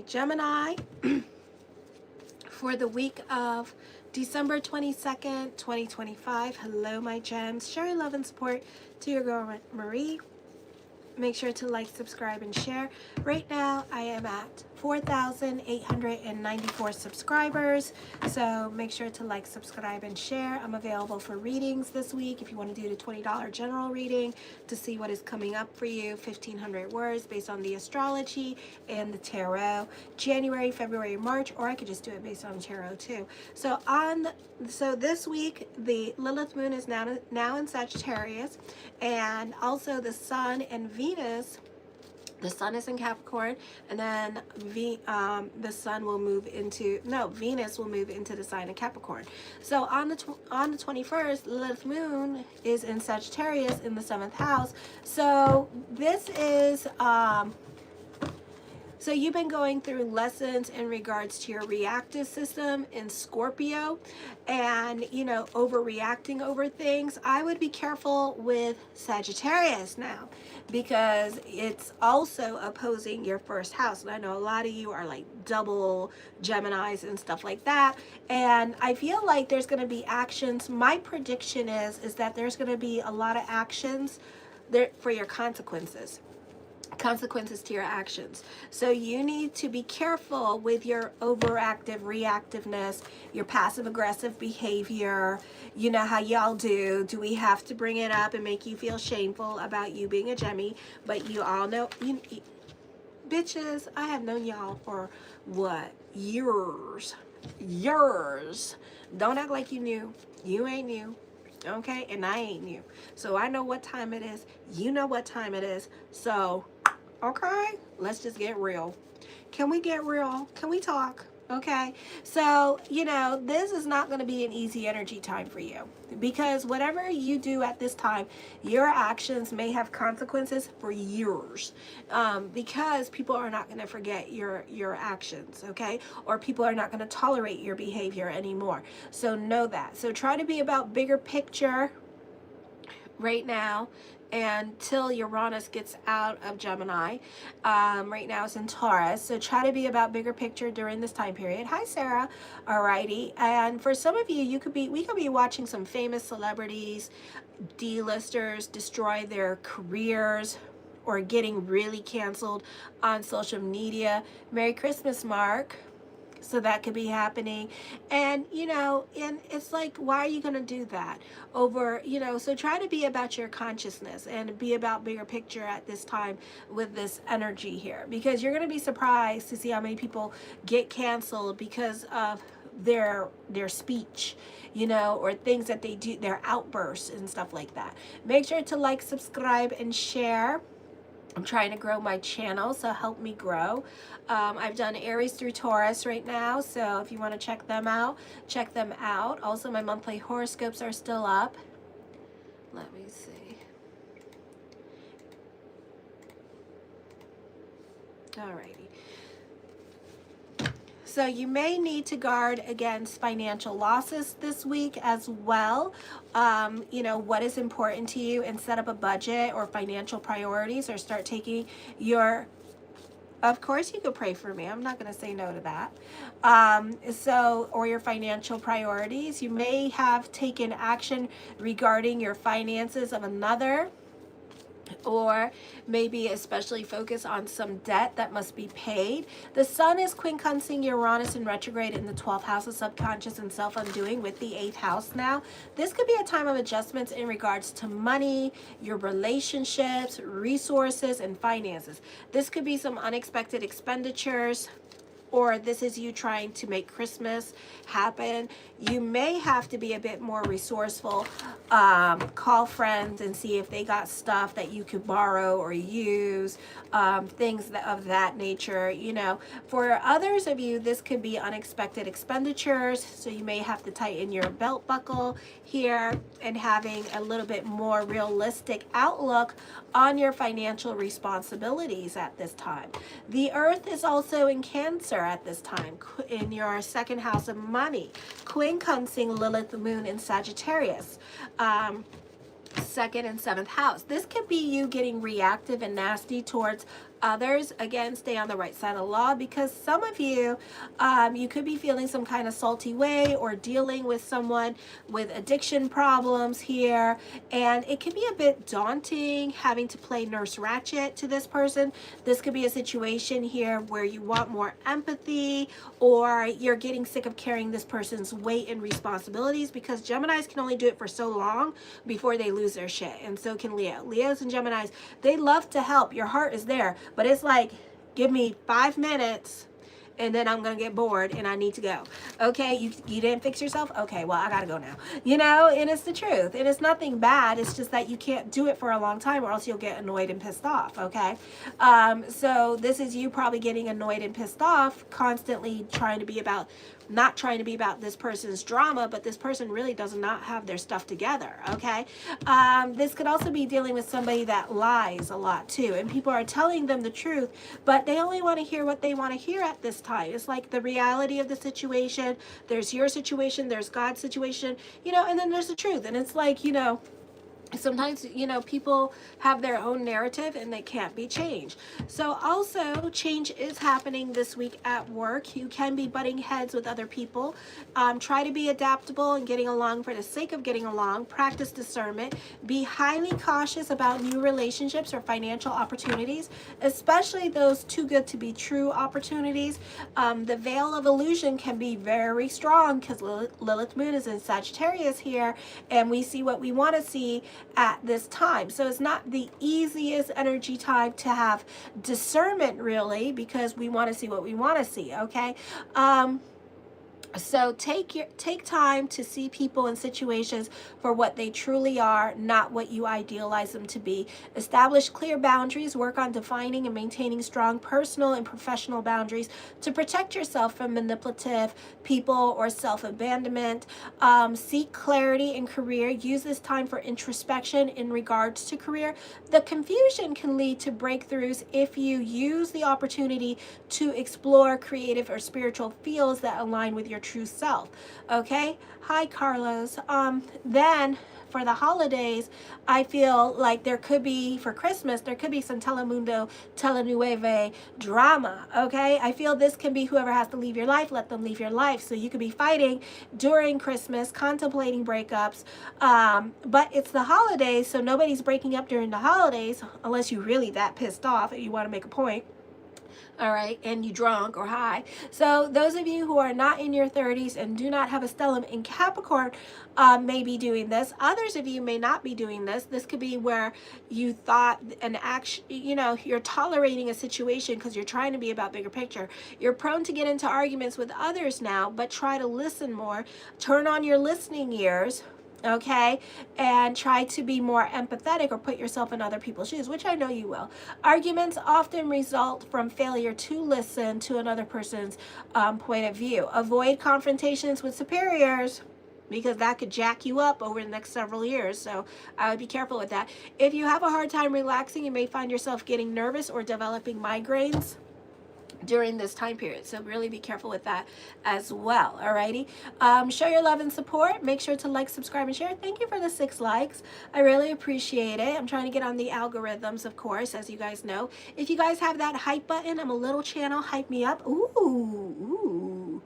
Gemini for the week of December 22nd, 2025. Hello, my gems. Share love and support to your girl, Marie. Make sure to like, subscribe, and share. Right now, I am at 4,894 subscribers. So make sure to like, subscribe, and share. I'm available for readings this week. If you want to do the $20 general reading to see what is coming up for you, 1,500 words based on the astrology and the tarot, January, February, March, or I could just do it based on tarot too. So this week, the Lilith moon is now in Sagittarius, and also the Sun and Venus. The Sun is in Capricorn, and then Venus will move into the sign of Capricorn. So on the 21st, Lilith moon is in Sagittarius in the 7th house. So this is so you've been going through lessons in regards to your reactive system in Scorpio, and overreacting over things. I would be careful with Sagittarius now, because it's also opposing your first house. And I know a lot of you are like double Geminis and stuff like that. And I feel like there's going to be actions. My prediction is that there's going to be a lot of actions there for your consequences to your actions. So you need to be careful with your overactive reactiveness, your passive aggressive behavior. You know how y'all do we have to bring it up and make you feel shameful about you being a Gemmy? But you all know, bitches, I have known y'all for what, years. Don't act like you knew. You ain't new. Okay, and I ain't new. So I know what time it is. You know what time it is. So okay, let's just get real. Can we get real? Can we talk? Okay, so this is not going to be an easy energy time for you, because whatever you do at this time, your actions may have consequences for years, because people are not going to forget your actions, okay, or people are not going to tolerate your behavior anymore. So know that. So try to be about bigger picture right now until Uranus gets out of Gemini. Right now it's in Taurus, so try to be about bigger picture during this time period. Hi, Sarah. Alrighty. And for some of you, we could be watching some famous celebrities, D-listers destroy their careers or getting really canceled on social media. Merry Christmas, Mark. So that could be happening. And and it's like, why are you going to do that over, so try to be about your consciousness and be about bigger picture at this time with this energy here, because you're going to be surprised to see how many people get canceled because of their speech, or things that they do, their outbursts and stuff like that. Make sure to like, subscribe, and share. I'm trying to grow my channel, so help me grow. I've done Aries through Taurus right now, so if you want to check them out, check them out. Also, my monthly horoscopes are still up. Let me see. Alrighty. So you may need to guard against financial losses this week as well. What is important to you, and set up a budget or financial priorities, or start taking your... Of course you could pray for me. I'm not going to say no to that. Or your financial priorities. You may have taken action regarding your finances of another, or maybe especially focus on some debt that must be paid. The Sun is quincunxing Uranus in retrograde in the 12th house of subconscious and self-undoing with the 8th house now. This could be a time of adjustments in regards to money, your relationships, resources, and finances. This could be some unexpected expenditures, or this is you trying to make Christmas happen. You may have to be a bit more resourceful. Call friends and see if they got stuff that you could borrow or use, things of that nature. For others of you, this could be unexpected expenditures, so you may have to tighten your belt buckle here and having a little bit more realistic outlook on your financial responsibilities at this time. The Earth is also in Cancer at this time, in your 2nd house of money, quincunxing Lilith moon in Sagittarius. 2nd and 7th house. This could be you getting reactive and nasty towards Others, again, stay on the right side of the law, because some of you, you could be feeling some kind of salty way or dealing with someone with addiction problems here. And it can be a bit daunting having to play Nurse Ratchet to this person. This could be a situation here where you want more empathy, or you're getting sick of carrying this person's weight and responsibilities, because Geminis can only do it for so long before they lose their shit. And so can Leo. Leos and Geminis, they love to help. Your heart is there, but it's like, give me 5 minutes and then I'm gonna get bored and I need to go. Okay, you didn't fix yourself? Okay, well, I gotta go now. You know, and it's the truth. And it's nothing bad. It's just that you can't do it for a long time, or else you'll get annoyed and pissed off, okay? So this is you probably getting annoyed and pissed off, constantly trying to be about, not trying to be about this person's drama, but this person really does not have their stuff together, okay? This could also be dealing with somebody that lies a lot too, and people are telling them the truth, but they only want to hear what they want to hear at this time. It's like the reality of the situation. There's your situation, there's God's situation, you know, and then there's the truth. And it's like, you know, sometimes, you know, people have their own narrative and they can't be changed. So also, change is happening this week at work. You can be butting heads with other people. Try to be adaptable and getting along for the sake of getting along. Practice discernment. Be highly cautious about new relationships or financial opportunities, especially those too good to be true opportunities. The veil of illusion can be very strong, because Lilith Moon is in Sagittarius here, and we see what we want to see at this time. So it's not the easiest energy time to have discernment, really, because we want to see what we want to see, okay? So take time to see people and situations for what they truly are, not what you idealize them to be. Establish clear boundaries. Work on defining and maintaining strong personal and professional boundaries to protect yourself from manipulative people or self-abandonment. Seek clarity in career. Use this time for introspection in regards to career. The confusion can lead to breakthroughs if you use the opportunity to explore creative or spiritual fields that align with your true self. Okay, hi Carlos. Then for the holidays, I feel like there could be, for Christmas, there could be some Telemundo, Telenueve drama, okay? I feel this can be whoever has to leave your life, let them leave your life. So you could be fighting during Christmas, contemplating breakups, but it's the holidays, so nobody's breaking up during the holidays, unless you're really that pissed off and you want to make a point. All right, and you drunk or high. So those of you who are not in your 30s and do not have a stellium in Capricorn may be doing this. Others of you may not be doing this. This could be where you thought an action, you know, you're tolerating a situation because you're trying to be about bigger picture. You're prone to get into arguments with others now, but try to listen more. Turn on your listening ears, okay, and try to be more empathetic or put yourself in other people's shoes, which I know you will. Arguments often result from failure to listen to another person's point of view. Avoid confrontations with superiors, because that could jack you up over the next several years. So I would be careful with that. If you have a hard time relaxing, you may find yourself getting nervous or developing migraines during this time period, so really be careful with that as well. Alrighty, show your love and support. Make sure to like, subscribe, and share. Thank you for the 6 likes. I really appreciate it. I'm trying to get on the algorithms, of course, as you guys know. If you guys have that hype button, I'm a little channel, hype me up. Ooh,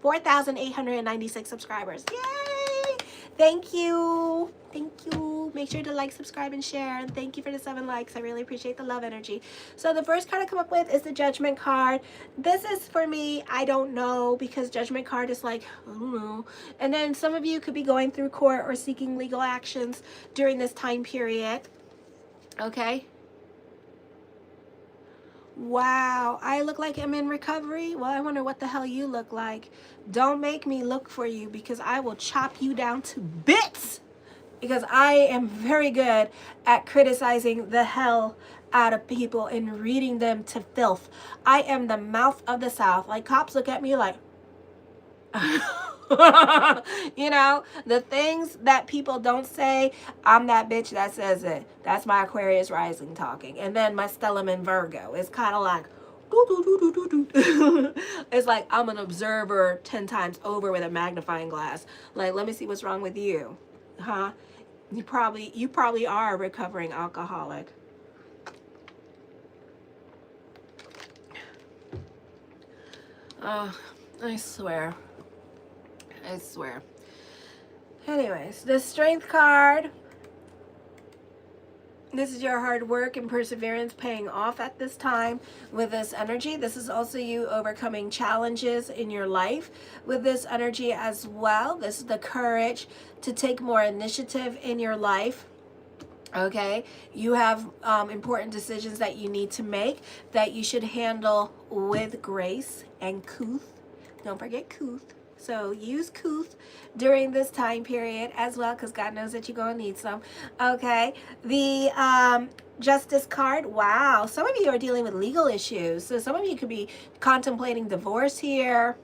4,896 subscribers. Yay! Thank you. Thank you. Make sure to like, subscribe, and share. And thank you for the 7 likes. I really appreciate the love energy. So the first card I come up with is the Judgment card. This is for me, I don't know, because Judgment card is like, I don't know. And then some of you could be going through court or seeking legal actions during this time period. Okay. Wow, I look like I'm in recovery? Well, I wonder what the hell you look like. Don't make me look for you, because I will chop you down to bits, because I am very good at criticizing the hell out of people and reading them to filth. I am the mouth of the South. Like, cops look at me like, you know, the things that people don't say, I'm that bitch that says it. That's my Aquarius rising talking. And then my stellium in Virgo. It's kind of like, it's like I'm an observer 10 times over with a magnifying glass. Like, let me see what's wrong with you. Huh? You probably are a recovering alcoholic. I swear. I swear. Anyways, the Strength card. This is your hard work and perseverance paying off at this time with this energy. This is also you overcoming challenges in your life with this energy as well. This is the courage to take more initiative in your life. Okay, you have important decisions that you need to make that you should handle with grace and couth. Don't forget couth. So use couth during this time period as well, because God knows that you're going to need some. Okay, the Justice card. Wow, some of you are dealing with legal issues. So some of you could be contemplating divorce here,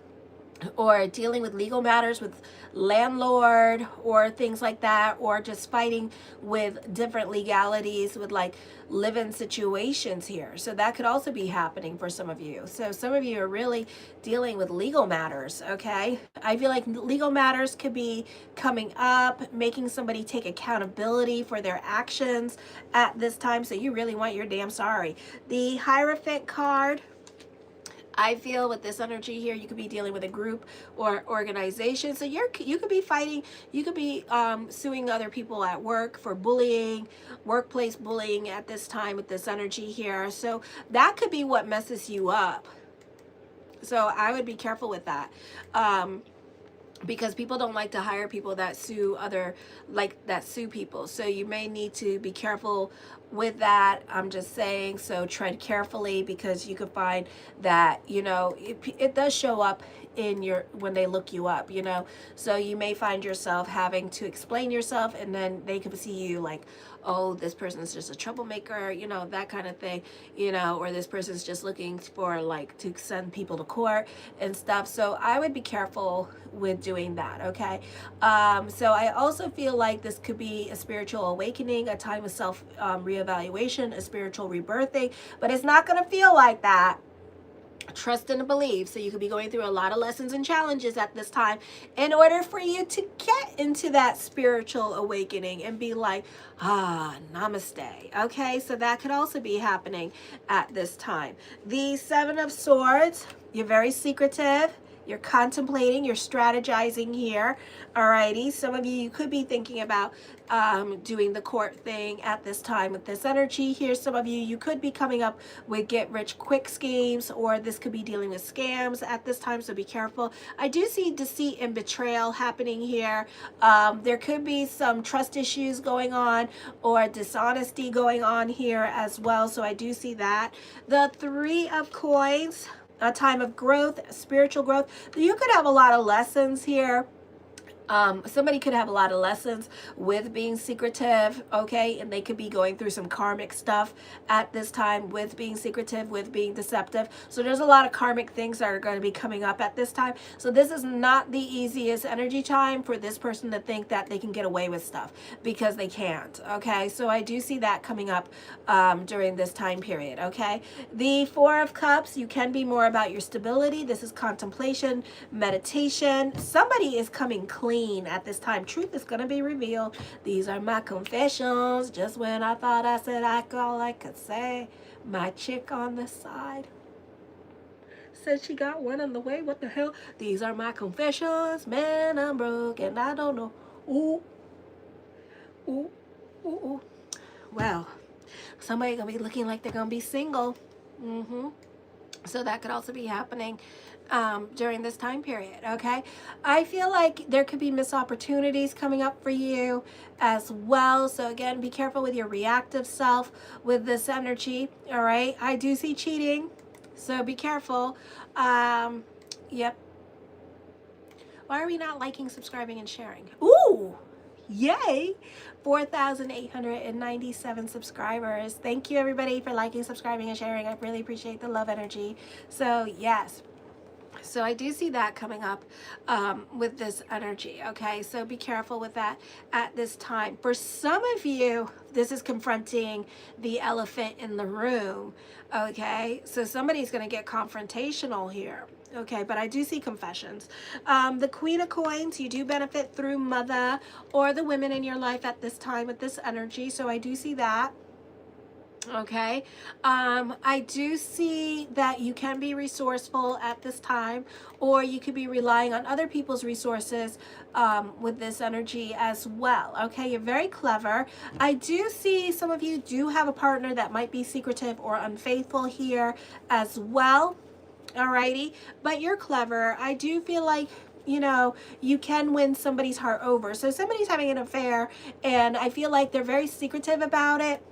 or dealing with legal matters with landlord or things like that, or just fighting with different legalities with like live-in situations here. So that could also be happening for some of you. So some of you are really dealing with legal matters. Okay, I feel like legal matters could be coming up, making somebody take accountability for their actions at this time. So you really want your damn sorry. The Hierophant card. I feel with this energy here, you could be dealing with a group or organization. So you could be fighting, you could be suing other people at work for bullying, workplace bullying at this time with this energy here. So that could be what messes you up. So I would be careful with that. Because people don't like to hire people that sue people. So you may need to be careful with that. I'm just saying, so tread carefully, because you could find that, you know, it does show up in your, when they look you up, you know. So you may find yourself having to explain yourself, and then they could see you like, oh, this person's just a troublemaker, you know, that kind of thing, you know, or this person's just looking for like to send people to court and stuff. So I would be careful with doing that. Okay. So I also feel like this could be a spiritual awakening, a time of self reevaluation, a spiritual rebirthing, but it's not going to feel like that. Trust and believe. So you could be going through a lot of lessons and challenges at this time in order for you to get into that spiritual awakening and be like, namaste. Okay, so that could also be happening at this time. The Seven of Swords, you're very secretive. You're contemplating, you're strategizing here. Alrighty, some of you could be thinking about doing the court thing at this time with this energy here. Some of you could be coming up with get rich quick schemes, or this could be dealing with scams at this time, so be careful. I do see deceit and betrayal happening here. There could be some trust issues going on or dishonesty going on here as well, so I do see that. The Three of Coins, a time of growth, spiritual growth. You could have a lot of lessons here. Somebody could have a lot of lessons with being secretive, okay, and they could be going through some karmic stuff at this time with being secretive, with being deceptive. So there's a lot of karmic things that are going to be coming up at this time. So this is not the easiest energy time for this person to think that they can get away with stuff, because they can't, okay. So I do see that coming up during this time period, okay. The Four of Cups, you can be more about your stability. This is contemplation, meditation. Somebody is coming clean at this time. Truth is going to be revealed. These are my confessions. Just when I thought I said all I could say, my chick on the side said she got one on the way. What the hell? These are my confessions. Man, I'm broke and I don't know. Ooh. Ooh. Ooh. Ooh. Well, somebody gonna be looking like they're gonna be single. So that could also be happening during this time period, okay. I feel like there could be missed opportunities coming up for you as well. So again, be careful with your reactive self with this energy. All right, I do see cheating, so be careful. Yep. Why are we not liking, subscribing, and sharing? Ooh, yay, 4,897 subscribers. Thank you everybody for liking, subscribing, and sharing. I really appreciate the love energy. So yes, so I do see that coming up with this energy, okay. So be careful with that at this time. For some of you, this is confronting the elephant in the room, okay. So somebody's going to get confrontational here, okay, but I do see confessions. The Queen of Coins, you do benefit through mother or the women in your life at this time with this energy, so I do see that. Okay. I do see that you can be resourceful at this time, or you could be relying on other people's resources with this energy as well. Okay, you're very clever. I do see some of you do have a partner that might be secretive or unfaithful here as well. Alrighty, but you're clever. I do feel like, you know, you can win somebody's heart over. So somebody's having an affair, and I feel like they're very secretive about it.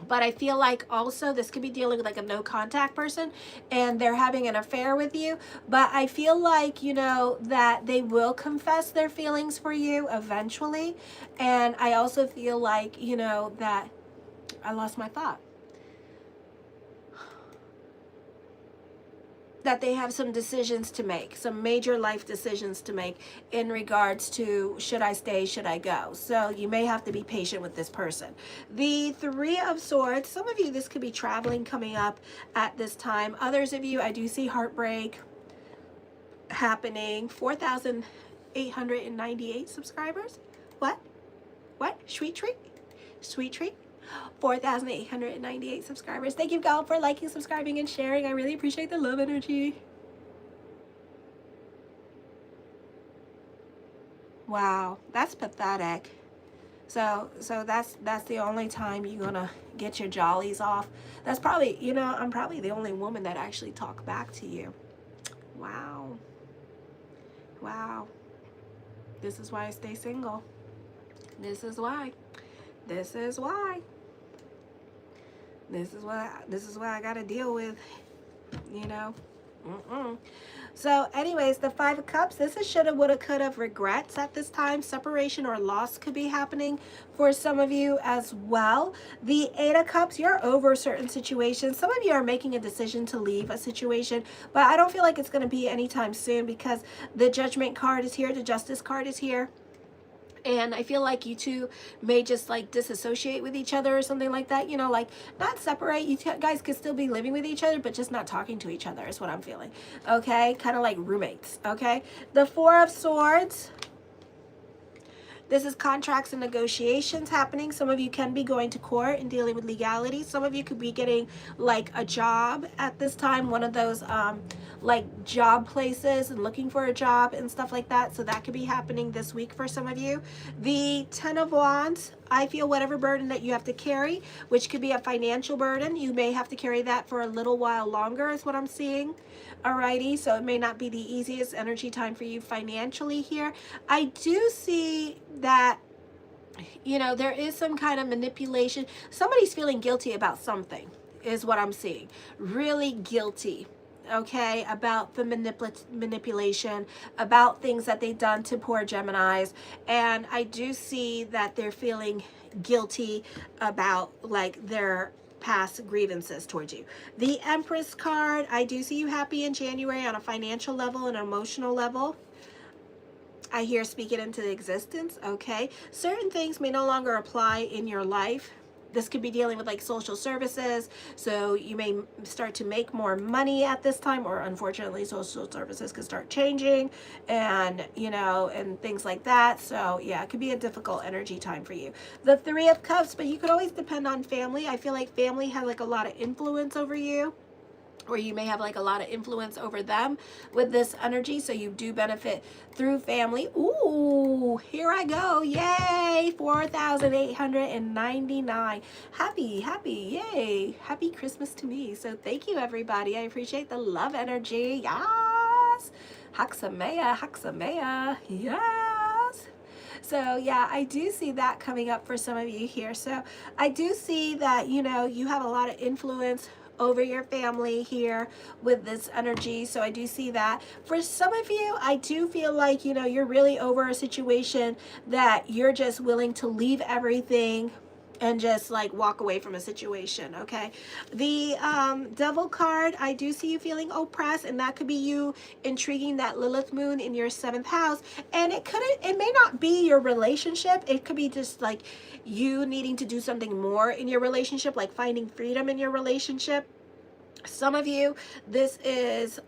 But I feel like also this could be dealing with like a no contact person, and they're having an affair with you. But I feel like, you know, that they will confess their feelings for you eventually. And I also feel like, you know, that I lost my thought. That they have some decisions to make, some major life decisions to make in regards to should I stay, should I go. So you may have to be patient with this person. The Three of Swords, some of you, this could be traveling coming up at this time. Others of you, I do see heartbreak happening. 4,898 subscribers. What? Sweet treat? Sweet treat? 4,898 subscribers. Thank you, God, for liking, subscribing, and sharing. I really appreciate the love energy. Wow, that's pathetic. So that's the only time you're gonna get your jollies off. That's probably, you know, I'm probably the only woman that actually talk back to you. Wow. Wow. This is why I stay single. This is why. This is why. This is what I gotta deal with, you know. So anyways, the Five of Cups, this is shoulda, woulda, coulda regrets at this time. Separation or loss could be happening for some of you as well. The Eight of Cups, you're over certain situations. Some of you are making a decision to leave a situation, but I don't feel like it's going to be anytime soon because the Judgment card is here, the Justice card is here. And I feel like you two may just like disassociate with each other or something like that. You know, like not separate. You guys could still be living with each other, but just not talking to each other is what I'm feeling. Okay, kind of like roommates. Okay, the Four of Swords. This is contracts and negotiations happening. Some of you can be going to court and dealing with legality. Some of you could be getting like a job at this time, one of those like job places and looking for a job and stuff like that. So that could be happening this week for some of you. The Ten of Wands, I feel whatever burden that you have to carry, which could be a financial burden, you may have to carry that for a little while longer is what I'm seeing. Alrighty, so it may not be the easiest energy time for you financially here. I do see that, you know, there is some kind of manipulation. Somebody's feeling guilty about something is what I'm seeing. Really guilty. Okay, about the manipulation, about things that they've done to poor Geminis. And I do see that they're feeling guilty about like their past grievances towards you. The Empress card, I do see you happy in January on a financial level and emotional level. I hear speak it into existence. Okay, certain things may no longer apply in your life. This could be dealing with like social services, so you may start to make more money at this time, or unfortunately social services could start changing, and you know, and things like that. So yeah, it could be a difficult energy time for you. The Three of Cups, but you could always depend on family. I feel like family has like a lot of influence over you, or you may have like a lot of influence over them with this energy, so you do benefit through family. Ooh, here I go. Yay, 4,899. Happy, yay. Happy Christmas to me. So thank you, everybody. I appreciate the love energy. Yes. Haxamea. Yes. So yeah, I do see that coming up for some of you here. So I do see that, you know, you have a lot of influence over your family here with this energy. So I do see that. For some of you, I do feel like, you know, you're really over a situation that you're just willing to leave everything and just like walk away from a situation. Okay, the Devil card, I do see you feeling oppressed, and that could be you intriguing that Lilith moon in your 7th house. And it may not be your relationship, it could be just like you needing to do something more in your relationship, like finding freedom in your relationship. Some of you, this is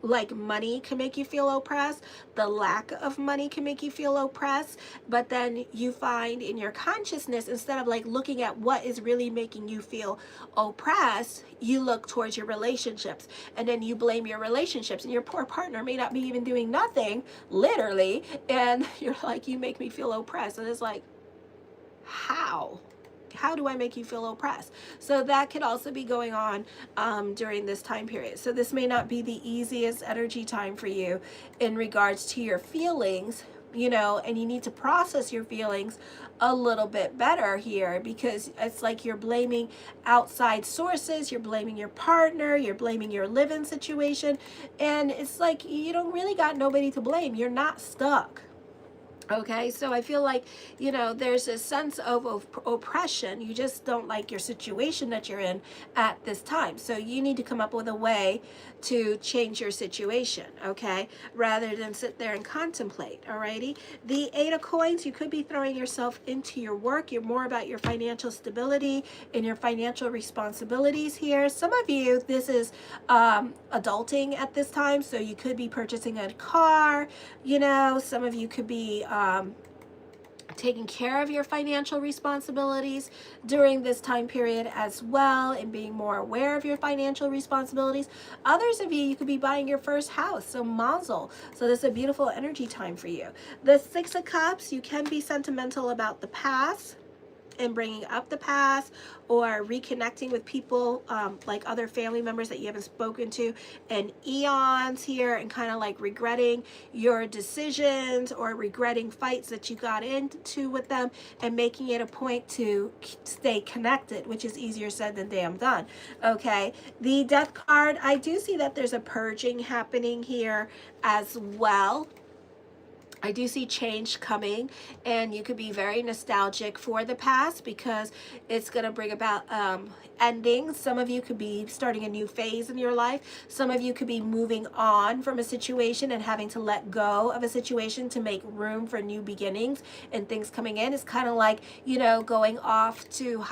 like money can make you feel oppressed. The lack of money can make you feel oppressed. But then you find in your consciousness, instead of like looking at what is really making you feel oppressed, you look towards your relationships. And then you blame your relationships. And your poor partner may not be even doing nothing, literally. And you're like, you make me feel oppressed. And it's like, how? How do I make you feel oppressed? So that could also be going on during this time period. So this may not be the easiest energy time for you in regards to your feelings, you know, and you need to process your feelings a little bit better here, because it's like you're blaming outside sources, you're blaming your partner, you're blaming your living situation, and it's like you don't really got nobody to blame. You're not stuck. Okay, so I feel like, you know, there's a sense of oppression. You just don't like your situation that you're in at this time. So you need to come up with a way to change your situation, okay, rather than sit there and contemplate, alrighty? The Eight of Coins, you could be throwing yourself into your work. You're more about your financial stability and your financial responsibilities here. Some of you, this is adulting at this time, so you could be purchasing a car, you know, some of you could be taking care of your financial responsibilities during this time period as well, and being more aware of your financial responsibilities. Others of you, you could be buying your first house, so mazel. So this is a beautiful energy time for you. The Six of Cups, you can be sentimental about the past and bringing up the past, or reconnecting with people like other family members that you haven't spoken to in eons here, and kind of like regretting your decisions or regretting fights that you got into with them, and making it a point to stay connected, which is easier said than damn done. Okay, the Death card, I do see that there's a purging happening here as well. I do see change coming, and you could be very nostalgic for the past because it's going to bring about endings. Some of you could be starting a new phase in your life. Some of you could be moving on from a situation and having to let go of a situation to make room for new beginnings and things coming in. It's kind of like, you know, going off to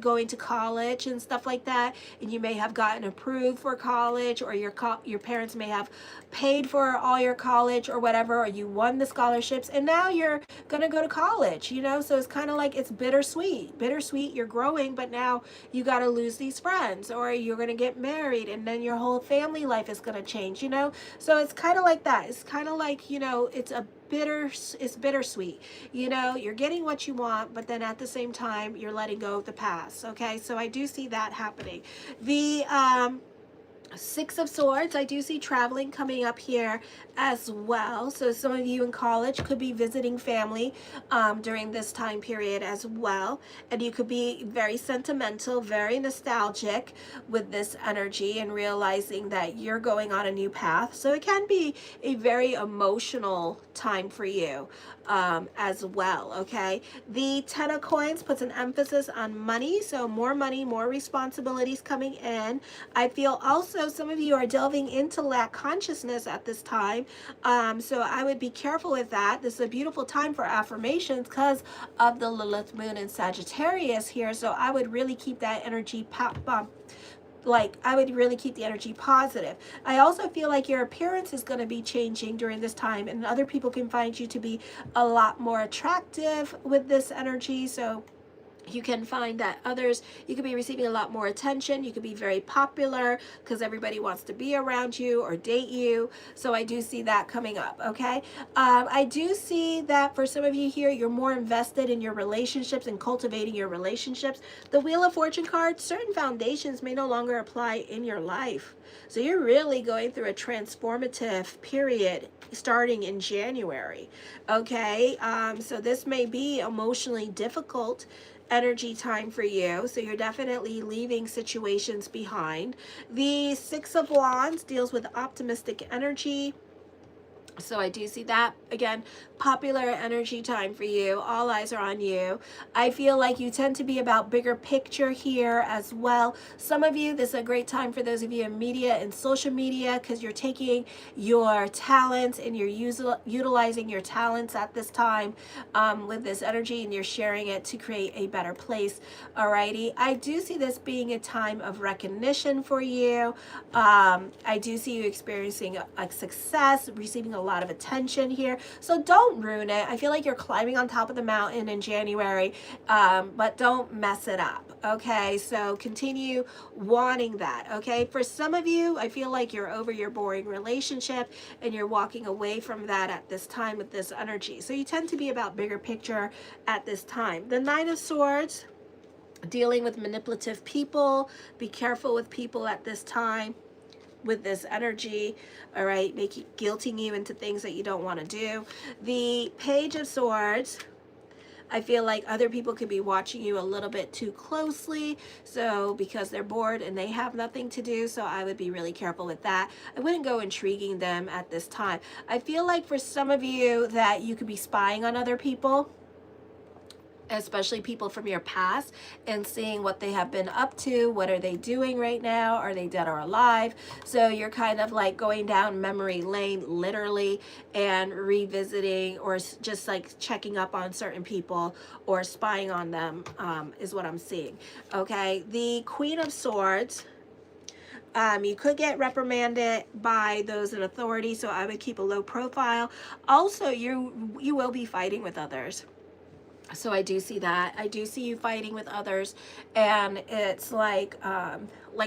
going to college and stuff like that, and you may have gotten approved for college, or your parents may have paid for all your college or whatever, or you won the scholarships, and now you're gonna go to college, you know. So it's kind of like, it's bittersweet. You're growing, but now you got to lose these friends, or you're gonna get married, and then your whole family life is gonna change, you know. So it's kind of like that. It's kind of like, you know, it's bittersweet, you know. You're getting what you want, but then at the same time you're letting go of the past. Okay, so I do see that happening. The Six of Swords, I do see traveling coming up here as well. So some of you in college could be visiting family during this time period as well. And you could be very sentimental, very nostalgic with this energy, and realizing that you're going on a new path. So it can be a very emotional time for you as well, okay? The Ten of Coins puts an emphasis on money. So more money, more responsibilities coming in. I feel also some of you are delving into lack consciousness at this time. So I would be careful with that. This is a beautiful time for affirmations because of the Lilith moon in Sagittarius here. So I would really keep that energy I would really keep the energy positive. I also feel like your appearance is going to be changing during this time, and other people can find you to be a lot more attractive with this energy. So you can find that you could be receiving a lot more attention. You could be very popular because everybody wants to be around you or date you. So I do see that coming up, okay? I do see that for some of you here, you're more invested in your relationships and cultivating your relationships. The Wheel of Fortune card, certain foundations may no longer apply in your life. So you're really going through a transformative period starting in January, okay? So this may be emotionally difficult energy time for you. So you're definitely leaving situations behind. The Six of Wands deals with optimistic energy. So I do see that. Again, popular energy time for you. All eyes are on you. I feel like you tend to be about bigger picture here as well. Some of you, this is a great time for those of you in media and social media, because you're taking your talents and you're utilizing your talents at this time with this energy, and you're sharing it to create a better place. Alrighty. I do see this being a time of recognition for you. I do see you experiencing a success, receiving a lot of attention here. So don't ruin it. I feel like you're climbing on top of the mountain in January, but don't mess it up. Okay, so continue wanting that. Okay, for some of you, I feel like you're over your boring relationship and you're walking away from that at this time with this energy. So you tend to be about bigger picture at this time. The Nine of Swords, dealing with manipulative people. Be careful with people at this time with this energy, all right, guilting you into things that you don't want to do. The Page of Swords, I feel like other people could be watching you a little bit too closely, so because they're bored and they have nothing to do, so I would be really careful with that. I wouldn't go intriguing them at this time. I feel like for some of you that you could be spying on other people, especially people from your past, and seeing what they have been up to. What are they doing right now? Are they dead or alive? So you're kind of like going down memory lane, literally, and revisiting or just like checking up on certain people or spying on them is what I'm seeing. Okay, the Queen of Swords. You could get reprimanded by those in authority, so I would keep a low profile. Also, you will be fighting with others. So I do see that. I do see you fighting with others, and it's like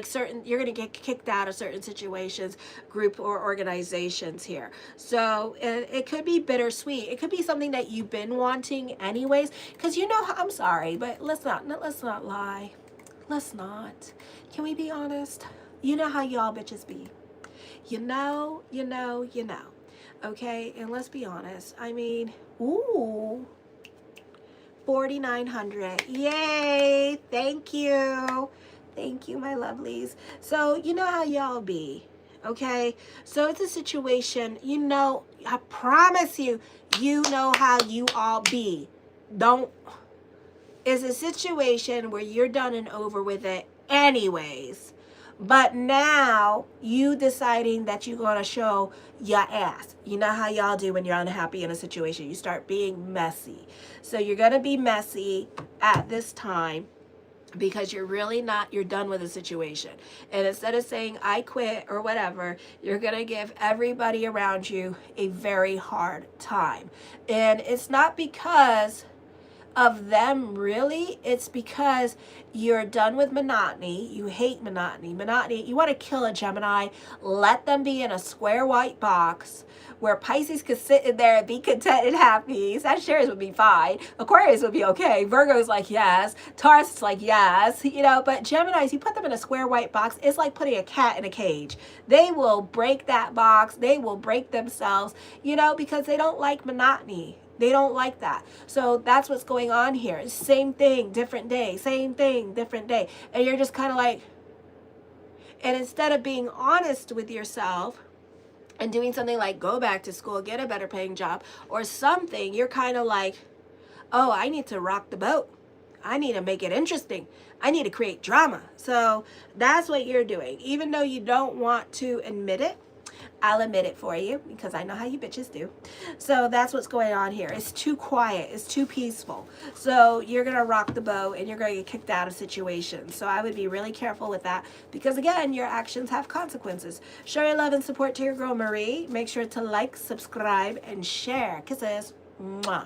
certain, you're going to get kicked out of certain situations, group or organizations here. So it could be bittersweet. It could be something that you've been wanting anyways, because you know, I'm sorry, but let's not lie. Let's not. Can we be honest? You know how y'all bitches be. You know. Okay, and let's be honest. I mean, ooh. 4,900. Yay! Thank you. Thank you, my lovelies. So, you know how y'all be, okay? So, it's a situation, you know, I promise you, you know how you all be. It's a situation where you're done and over with it anyways. But now you deciding that you're going to show your ass. You know how y'all do when you're unhappy in a situation. You start being messy. So you're going to be messy at this time because you're really not, you're done with the situation. And instead of saying, I quit or whatever, you're going to give everybody around you a very hard time. And it's not because of them, really. It's because you're done with monotony. You hate monotony. You want to kill a Gemini. Let them be in a square white box where Pisces could sit in there and be content and happy. Sagittarius would be fine. Aquarius would be okay. Virgo's like, yes. Taurus is like, yes. You know, but Geminis, you put them in a square white box, it's like putting a cat in a cage. They will break that box. They will break themselves, you know, because they don't like monotony. They don't like that. So that's what's going on here. Same thing, different day. Same thing, different day. And you're just kind of like, and instead of being honest with yourself and doing something like go back to school, get a better paying job or something, you're kind of like, oh, I need to rock the boat. I need to make it interesting. I need to create drama. So that's what you're doing. Even though you don't want to admit it, I'll admit it for you because I know how you bitches do. So that's what's going on here. It's too quiet. It's too peaceful. So you're going to rock the boat and you're going to get kicked out of situations. So I would be really careful with that because, again, your actions have consequences. Show your love and support to your girl, Marie. Make sure to like, subscribe, and share. Kisses. Mwah.